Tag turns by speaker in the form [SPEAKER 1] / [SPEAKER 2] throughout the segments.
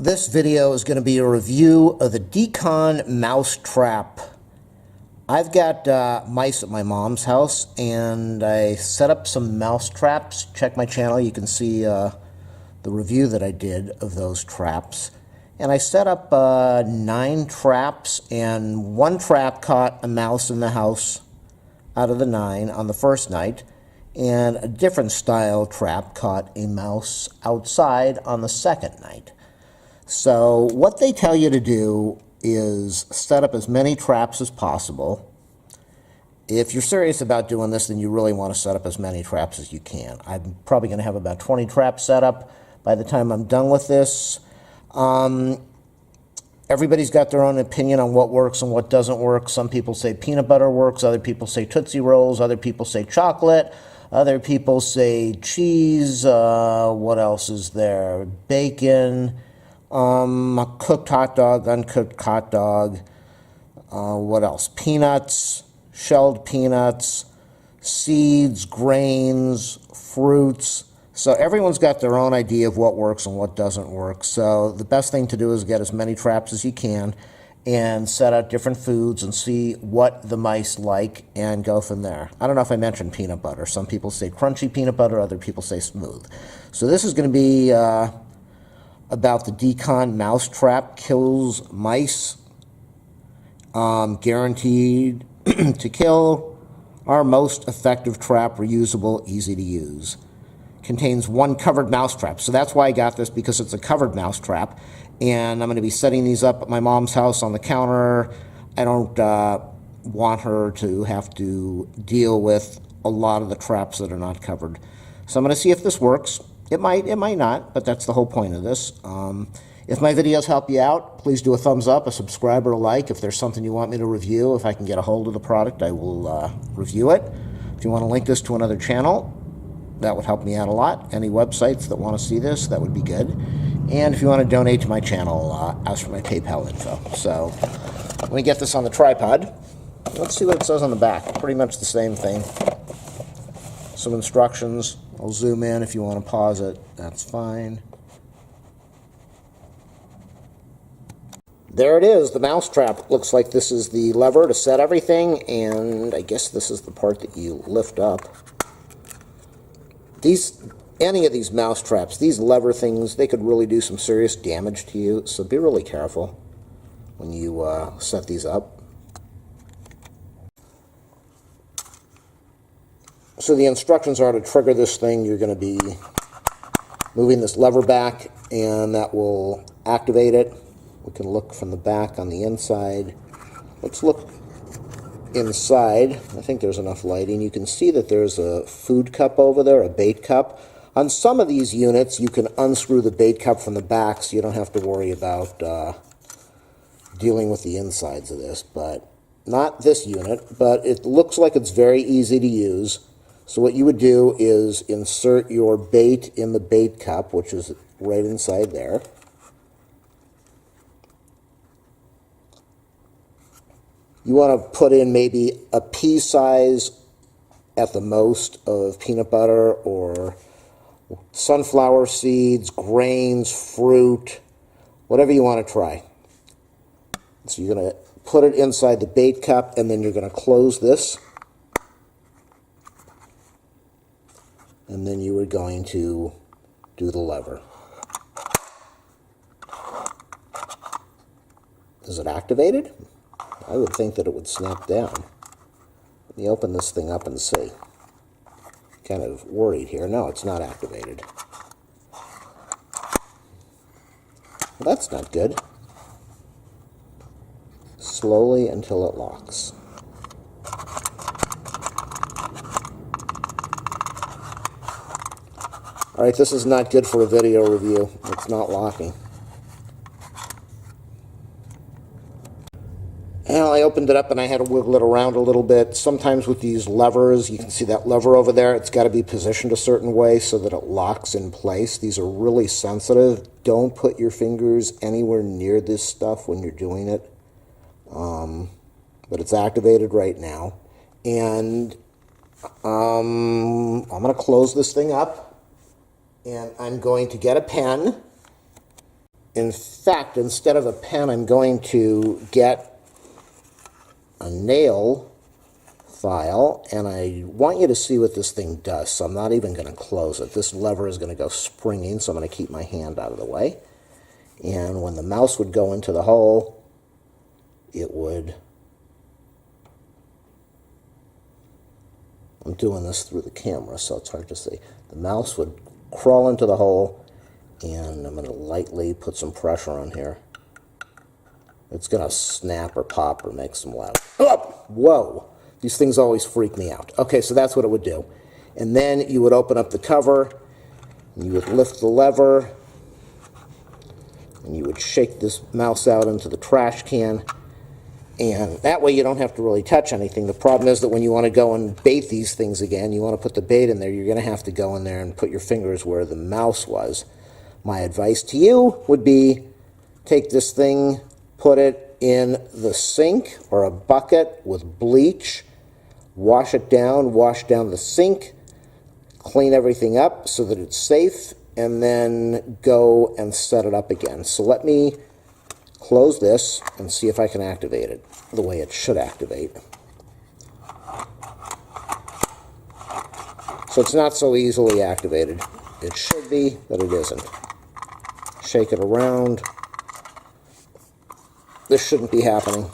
[SPEAKER 1] This video is going to be a review of the Decon mouse trap. I've got mice at my mom's house, and I set up some mouse traps. Check my channel, you can see the review that I did of those traps. And I set up 9 traps, and 1 trap caught a mouse in the house out of the 9 on the first night, and a different style trap caught a mouse outside on the second night. So what they tell you to do is set up as many traps as possible. If you're serious about doing this, then you really want to set up as many traps as you can. I'm probably going to have about 20 traps set up by the time I'm done with this. Everybody's got their own opinion on what works and what doesn't work. Some people say peanut butter works, other people say Tootsie Rolls, other people say chocolate, other people say cheese, what else is there? Bacon, a cooked hot dog, uncooked hot dog, what else? Peanuts, shelled peanuts, seeds, grains, fruits. So everyone's got their own idea of what works and what doesn't work. So the best thing to do is get as many traps as you can and set out different foods and see what the mice like and go from there. I don't know if I mentioned peanut butter. Some people say crunchy peanut butter, other people say smooth. So this is going to be about the Decon mouse trap. Kills mice, guaranteed to kill. Our most effective trap, reusable, easy to use. Contains 1 covered mouse trap. So that's why I got this, because it's a covered mouse trap. And I'm going to be setting these up at my mom's house on the counter. I don't want her to have to deal with a lot of the traps that are not covered. So I'm going to see if this works. It might not, but that's the whole point of this. If my videos help you out, please do a thumbs up, a subscribe, or a like. If there's something you want me to review, if I can get a hold of the product, I will review it. If you want to link this to another channel, that would help me out a lot. Any websites that want to see this, that would be good. And if you want to donate to my channel, ask for my PayPal info. So let me get this on the tripod. Let's see what it says on the back. Pretty much the same thing. Some instructions. I'll zoom in if you want to pause it. That's fine. There it is, the mouse trap. Looks like this is the lever to set everything, and I guess this is the part that you lift up. Any of these mouse traps, these lever things, they could really do some serious damage to you, so be really careful when you set these up. So the instructions are to trigger this thing. You're going to be moving this lever back, and that will activate it. We can look from the back on the inside. Let's look inside. I think there's enough lighting. You can see that there's a food cup over there, a bait cup. On some of these units, you can unscrew the bait cup from the back, so you don't have to worry about dealing with the insides of this. But not this unit, but it looks like it's very easy to use. So what you would do is insert your bait in the bait cup, which is right inside there. You want to put in maybe a pea size at the most of peanut butter or sunflower seeds, grains, fruit, whatever you want to try. So you're going to put it inside the bait cup, and then you're going to close this. And then you are going to do the lever. Is it activated? I would think that it would snap down. Let me open this thing up and see. Kind of worried here. No, it's not activated. Well, that's not good. Slowly until it locks. Alright, this is not good for a video review. It's not locking. Well, I opened it up and I had to wiggle it around a little bit. Sometimes with these levers, you can see that lever over there, it's got to be positioned a certain way so that it locks in place. These are really sensitive. Don't put your fingers anywhere near this stuff when you're doing it. But it's activated right now. And I'm going to close this thing up. And I'm going to get a pen In fact, instead of a pen, I'm going to get a nail file, and I want you to see what this thing does, so I'm not even going to close it. This lever is going to go springing, so I'm going to keep my hand out of the way. And when the mouse would go into the hole, it would... I'm doing this through the camera, so it's hard to see. The mouse would crawl into the hole, and I'm going to lightly put some pressure on here. It's going to snap or pop or make some loud. Oh! Whoa! These things always freak me out. Okay, so that's what it would do. And then you would open up the cover, and you would lift the lever, and you would shake this mouse out into the trash can. And that way you don't have to really touch anything. The problem is that when you want to go and bait these things again, you want to put the bait in there, you're going to have to go in there and put your fingers where the mouse was. My advice to you would be take this thing, put it in the sink or a bucket with bleach, wash it down, wash down the sink, clean everything up so that it's safe, and then go and set it up again. So let me close this and see if I can activate it the way it should activate. So it's not so easily activated. It should be, but it isn't. Shake it around. This shouldn't be happening.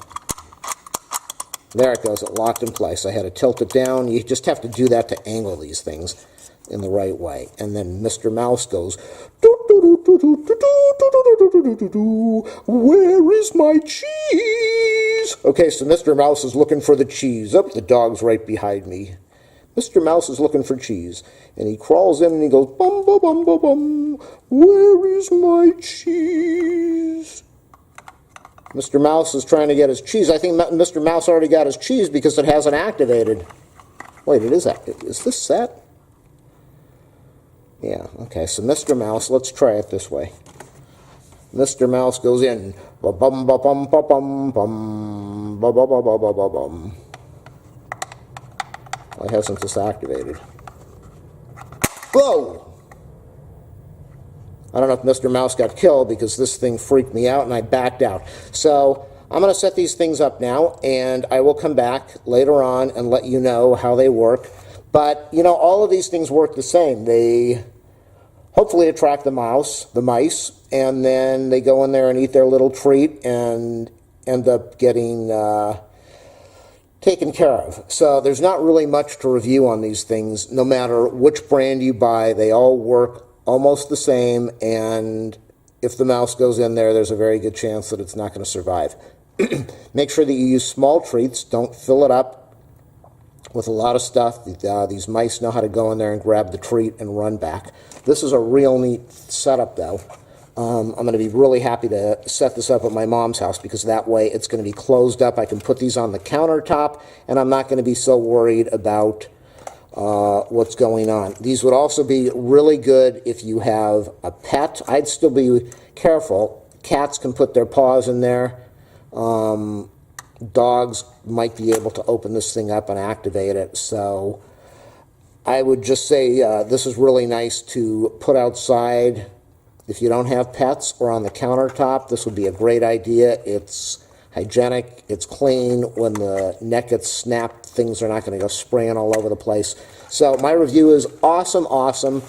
[SPEAKER 1] There it goes, it locked in place. I had to tilt it down. You just have to do that to angle these things in the right way. And then Mr. Mouse goes, where is my cheese? Okay, so Mr. Mouse is looking for the cheese. Oh, the dog's right behind me. Mr. Mouse is looking for cheese. And he crawls in and he goes, bum, bum, bum, bum, bum. Where is my cheese? Mr. Mouse is trying to get his cheese. I think Mr. Mouse already got his cheese because it hasn't activated. Wait, it is active. Is this set? Yeah, okay, so Mr. Mouse, let's try it this way. Mr. Mouse goes in. Bum, bum, bum, bum, bum, bum, bum, bum, bum, bum, bum. Why hasn't this activated? Whoa! I don't know if Mr. Mouse got killed because this thing freaked me out and I backed out. So I'm going to set these things up now, and I will come back later on and let you know how they work. But, you know, all of these things work the same. They hopefully attract the mice, and then they go in there and eat their little treat and end up getting taken care of. So there's not really much to review on these things. No matter which brand you buy, they all work almost the same, and if the mouse goes in there, there's a very good chance that it's not going to survive. Make sure that you use small treats. Don't fill it up with a lot of stuff. These mice know how to go in there and grab the treat and run back. This is a real neat setup, though. I'm going to be really happy to set this up at my mom's house because that way it's going to be closed up. I can put these on the countertop, and I'm not going to be so worried about what's going on. These would also be really good if you have a pet. I'd still be careful. Cats can put their paws in there. Dogs might be able to open this thing up and activate it. So I would just say this is really nice to put outside if you don't have pets, or on the countertop. This would be a great idea. It's hygienic, it's clean. When the neck gets snapped, things are not going to go spraying all over the place. So my review is awesome, awesome.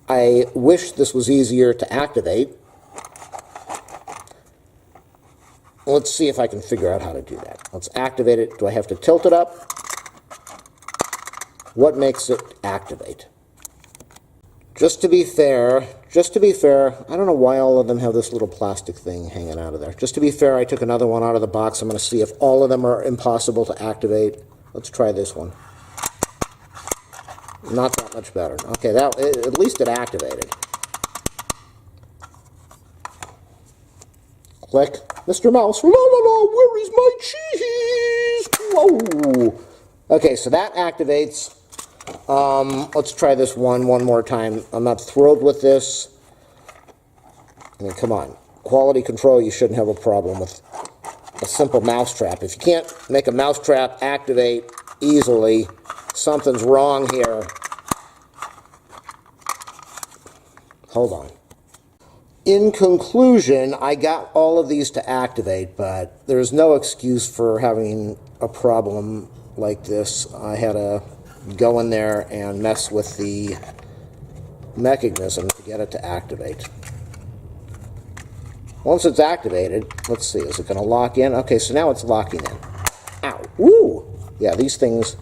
[SPEAKER 1] I wish this was easier to activate. Let's see if I can figure out how to do that. Let's activate it. Do I have to tilt it up? What makes it activate? Just to be fair, I don't know why all of them have this little plastic thing hanging out of there. Just to be fair, I took another one out of the box. I'm going to see if all of them are impossible to activate. Let's try this one. Not that much better. Okay, at least it activated. Click. Mr. Mouse, la la la, where is my cheese? Whoa. Okay, so that activates. Let's try this one more time. I'm not thrilled with this. I mean, come on. Quality control, you shouldn't have a problem with a simple mousetrap. If you can't make a mousetrap activate easily, something's wrong here. Hold on. In conclusion, I got all of these to activate, but there's no excuse for having a problem like this. I had to go in there and mess with the mechanism to get it to activate. Once it's activated, let's see, is it going to lock in? Okay, so now it's locking in. Ow. Woo! Yeah, these things,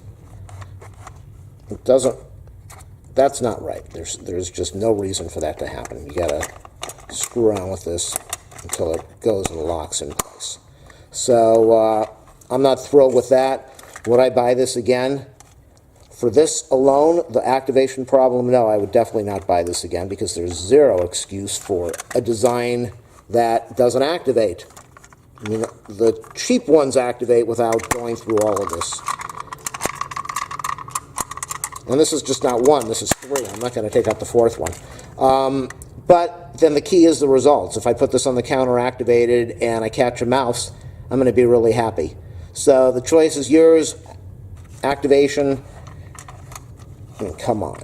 [SPEAKER 1] it doesn't, that's not right. There's just no reason for that to happen. You got to screw around with this until it goes and locks in place. So I'm not thrilled with that. Would I buy this again? For this alone, the activation problem, no, I would definitely not buy this again because there's zero excuse for a design that doesn't activate. I mean, the cheap ones activate without going through all of this. And this is just not one, this is three. I'm not going to take out the fourth one. But then the key is the results. If I put this on the counter activated and I catch a mouse, I'm going to be really happy. So the choice is yours. Activation. I mean, come on.